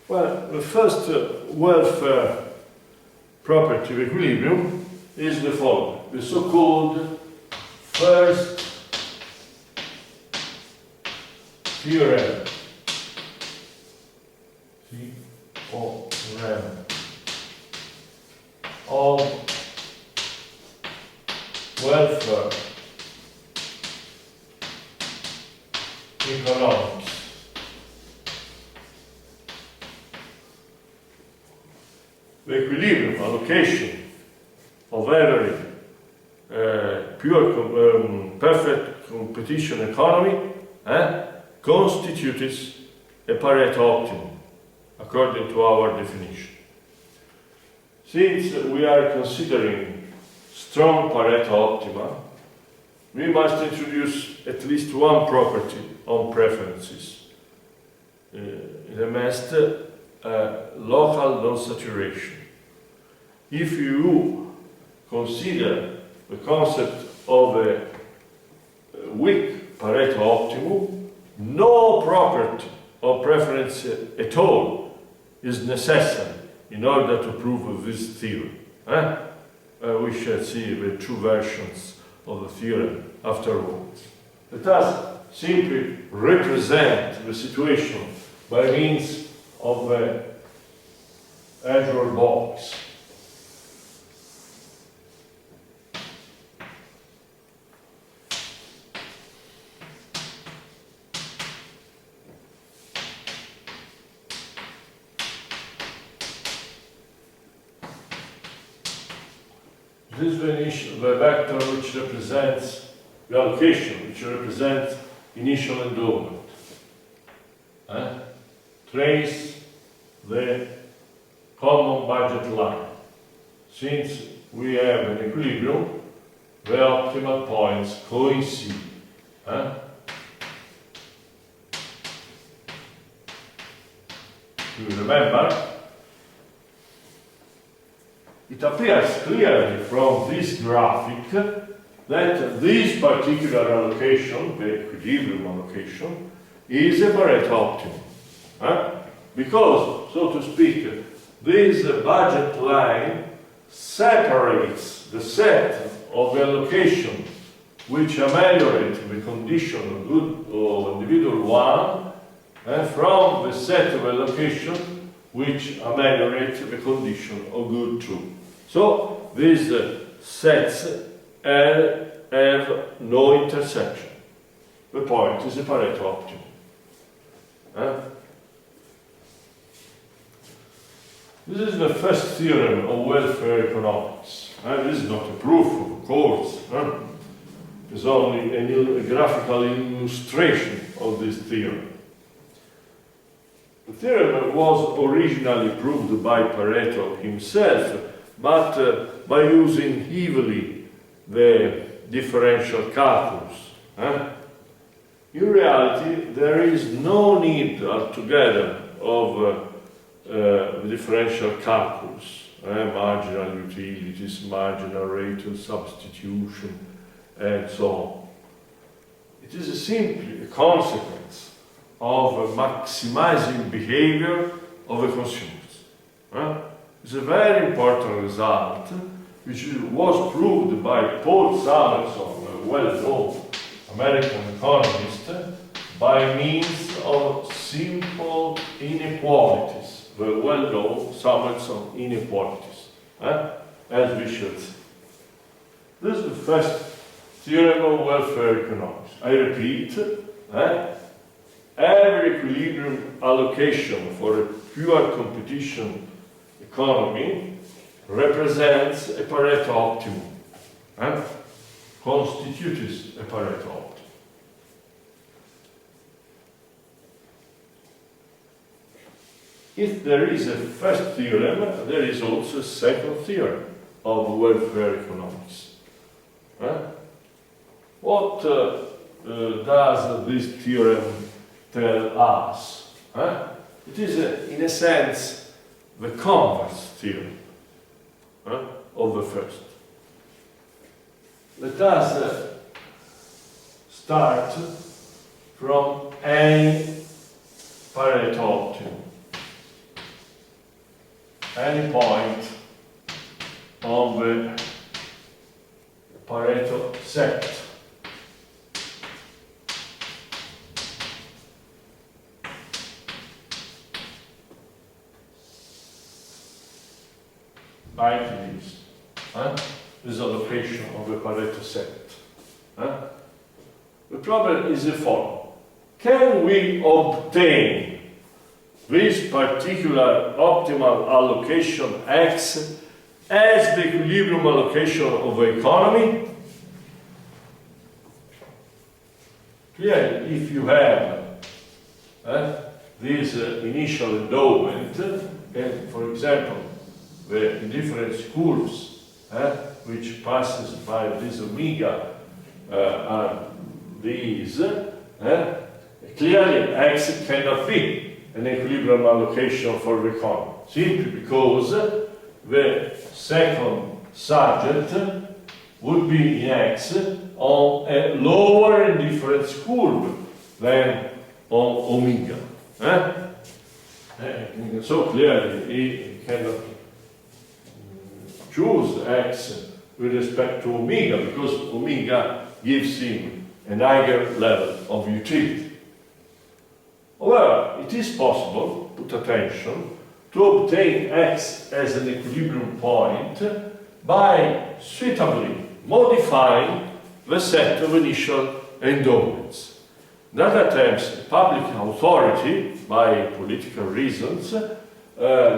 Well, the first welfare property of equilibrium is the following, the so-called first theorem. Theorem of welfare economics. The equilibrium allocation of every perfect competition economy constitutes a Pareto optimum, according to our definition. Since we are considering strong Pareto optima, we must introduce at least one property on preferences. The must local non-saturation. If you consider the concept of a weak Pareto optimum, no property or preference at all is necessary in order to prove this theorem. We shall see the two versions of the theorem afterwards. Let us simply represent the situation by means of the error box. This is the vector which represents the allocation, which represents initial endowment. Trace the common budget line. Since we have an equilibrium, the optimal points coincide. You remember? It appears clearly from this graphic that this particular allocation, the equilibrium allocation, is a Pareto optimum. Because, so to speak, this budget line separates the set of allocation which ameliorate the condition of good or individual one from the set of allocation which ameliorate the condition of good two. So these sets have no intersection. The point is a Pareto optimum. This is the first theorem of welfare economics. This is not a proof, of course. It's only a graphical illustration of this theorem. The theorem was originally proved by Pareto himself, but by using heavily the differential calculus. In reality, there is no need altogether of the differential calculus, marginal utilities, marginal rate of substitution, and so on. It is simply a consequence of maximizing behavior of the consumers. It's a very important result, which was proved by Paul Samuelson, a well-known American economist, by means of simple inequalities, the well-known Samuelson inequalities, as we should see. This is the first theorem of welfare economics. I repeat, every equilibrium allocation for a pure competition economy represents a Pareto optimum, constitutes a Pareto optimum. If there is a first theorem, there is also a second theorem of welfare economics. What does this theorem tell us? It is, in a sense, the converse theorem of the first. Let us start from any Pareto optimum. any point on the Pareto set. Like this. This is a location of the Pareto set. The problem is the following. Can we obtain this particular optimal allocation X as the equilibrium allocation of the economy? Clearly, if you have this initial endowment, and for example, in different schools, which passes by this omega are these, clearly X cannot be an equilibrium allocation for the economy, simply because the second subject would be in X on a lower indifference curve than on omega. So clearly he cannot choose X with respect to omega, because omega gives him a higher level of utility. However, it is possible, put attention, to obtain X as an equilibrium point by suitably modifying the set of initial endowments. That attempts public authority, by political reasons,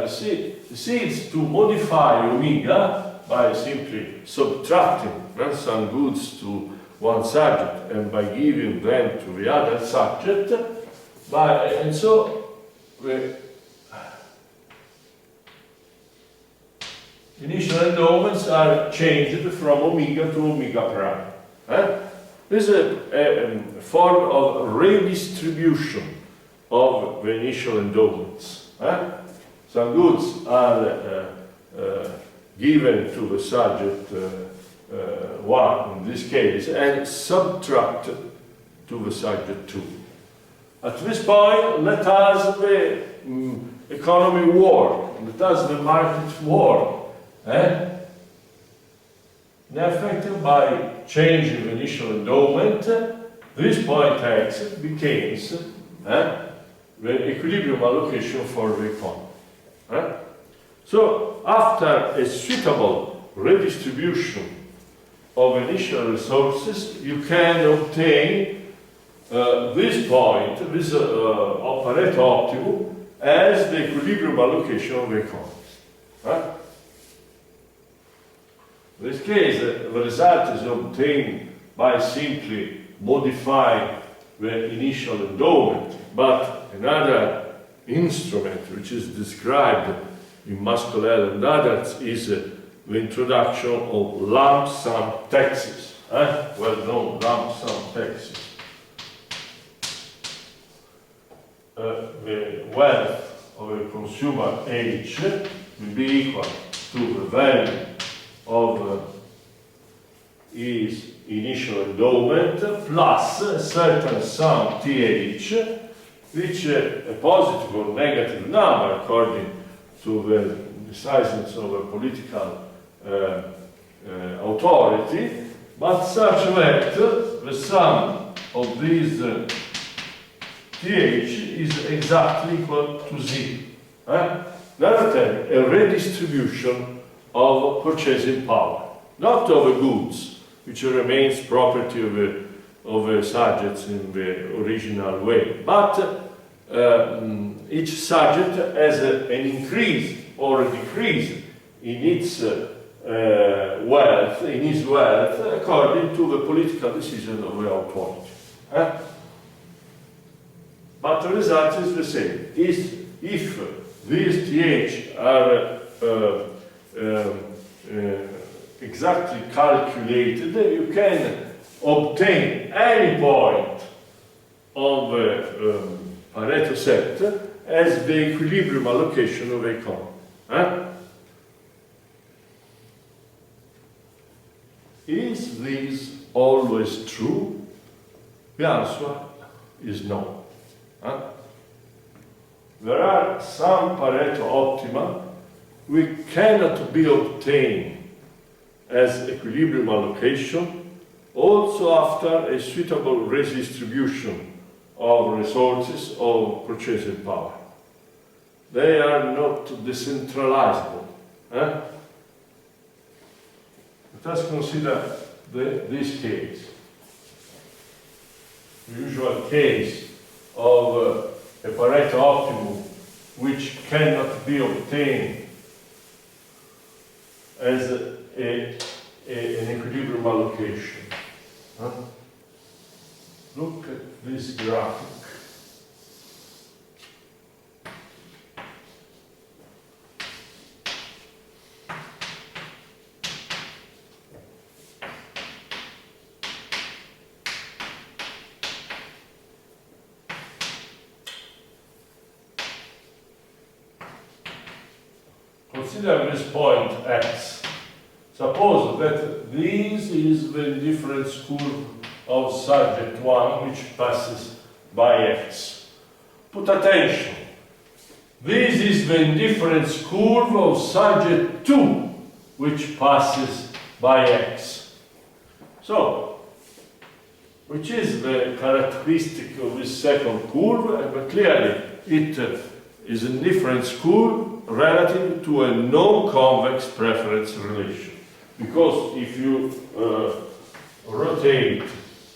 seeks to modify omega by simply subtracting some goods to one subject and by giving them to the other subject, and so the initial endowments are changed from omega to omega prime. This is a form of redistribution of the initial endowments. Some goods are given to the subject 1 in this case and subtracted to the subject 2. At this point, let us the economy work, let us the market work. In effect, by changing the initial endowment, this point X becomes the equilibrium allocation for the economy. So, after a suitable redistribution of initial resources, you can obtain this point, this Pareto optimum, as the equilibrium allocation of the economy. In this case, the result is obtained by simply modifying the initial endowment, but another instrument which is described in Mascolel and others is the introduction of lump sum taxes, well-known lump sum taxes. The wealth of a consumer H will be equal to the value of his initial endowment plus a certain sum TH, which a positive or negative number according to the decisions of a political authority, but such that the sum of these TH is exactly equal to Z. Another term, a redistribution of purchasing power, not of the goods, which remains property of the subjects in the original way, but each subject has an increase or a decrease in its wealth, according to the political decision of the authority. But the result is the same. If these TH are exactly calculated, you can obtain any point on the Pareto set as the equilibrium allocation of the economy. Is this always true? The answer is no. There are some Pareto optima we cannot be obtained as equilibrium allocation also after a suitable redistribution of resources of purchasing power. They are not decentralizable. Let us consider this case. The usual case of a Pareto optimum which cannot be obtained as an equilibrium allocation. Look at this graphic. Consider this point x. Suppose that this is the difference curve of subject 1 which passes by x. Put attention. This is the indifference curve of subject 2 which passes by x. So, which is the characteristic of this second curve? But clearly it is an indifference curve relative to a non-convex preference relation. Because if you rotate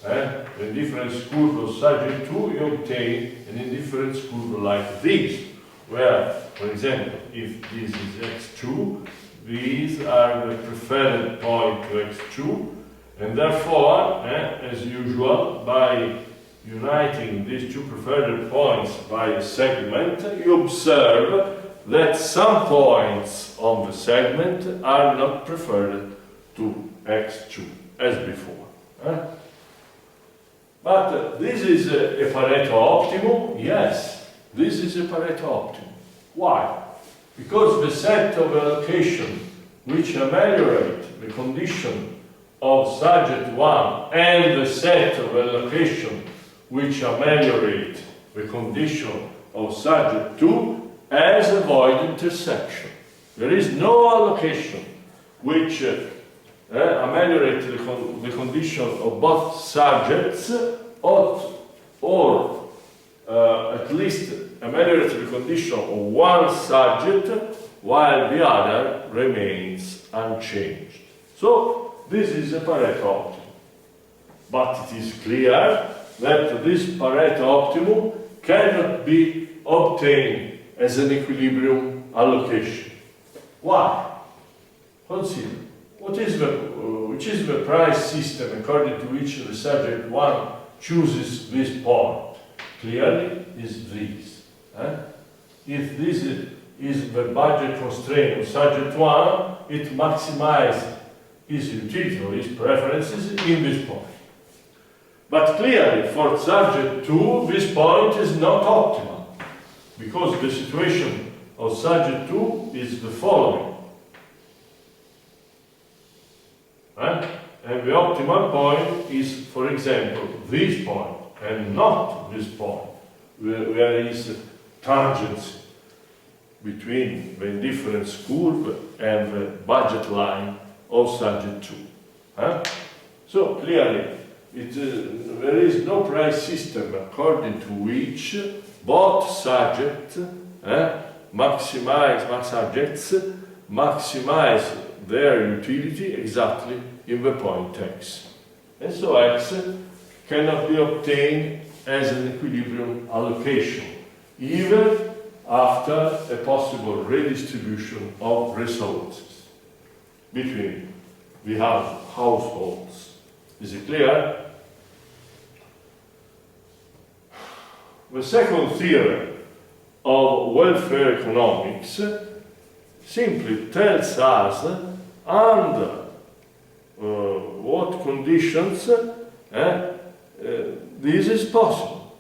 the indifference curve of subject 2, you obtain an indifference curve like this, where, for example, if this is x2, these are the preferred point to x2, and therefore, as usual, by uniting these two preferred points by a segment, you observe that some points on the segment are not preferred to x2, as before. But this is a Pareto optimum? Yes, this is a Pareto optimum. Why? Because the set of allocation which ameliorate the condition of subject 1 and the set of allocation which ameliorate the condition of subject 2 has a void intersection. There is no allocation which ameliorates the condition of both subjects or at least ameliorates the condition of one subject while the other remains unchanged. So this is a Pareto optimum. But it is clear that this Pareto optimum cannot be obtained as an equilibrium allocation. Why? Consider, which is the price system according to which the subject 1 chooses this point? Clearly is this. If this is the budget constraint of subject 1, it maximizes his utility or his preferences in this point. But clearly for subject 2, this point is not optimal, because the situation of subject 2 is the following. And the optimal point is, for example, this point, and not this point, where there is tangency between the indifference curve and the budget line of subject 2. So clearly, there is no price system according to which both subjects maximize their utility exactly in the point x. And so x cannot be obtained as an equilibrium allocation, even after a possible redistribution of resources between the households. Is it clear? The second theorem of welfare economics simply tells us under what conditions this is possible.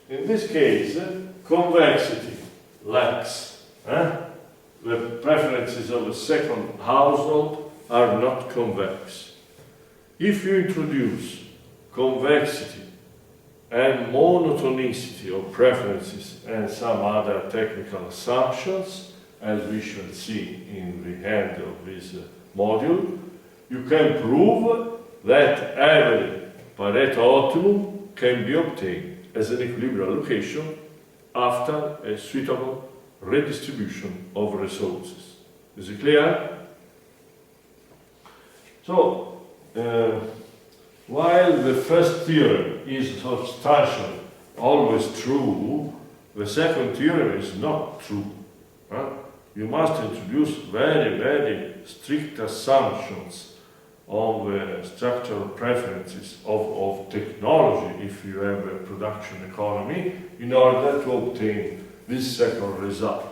In this case, convexity lacks. The preferences of the second household are not convex. If you introduce convexity and monotonicity of preferences and some other technical assumptions, as we shall see in the end of this module, you can prove that every Pareto optimum can be obtained as an equilibrium allocation after a suitable redistribution of resources. Is it clear? So, while the first theorem is substantially always true, the second theorem is not true. You must introduce very, very strict assumptions on the structural preferences of technology if you have a production economy in order to obtain this second result.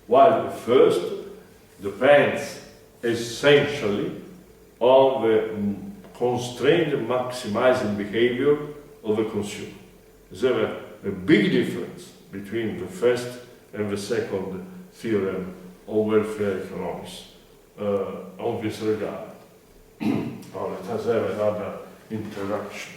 While the first depends essentially on the constrained maximizing behavior of the consumer. There's a big difference between the first and the second theorem of welfare economics on this regard. Now let us have another interaction.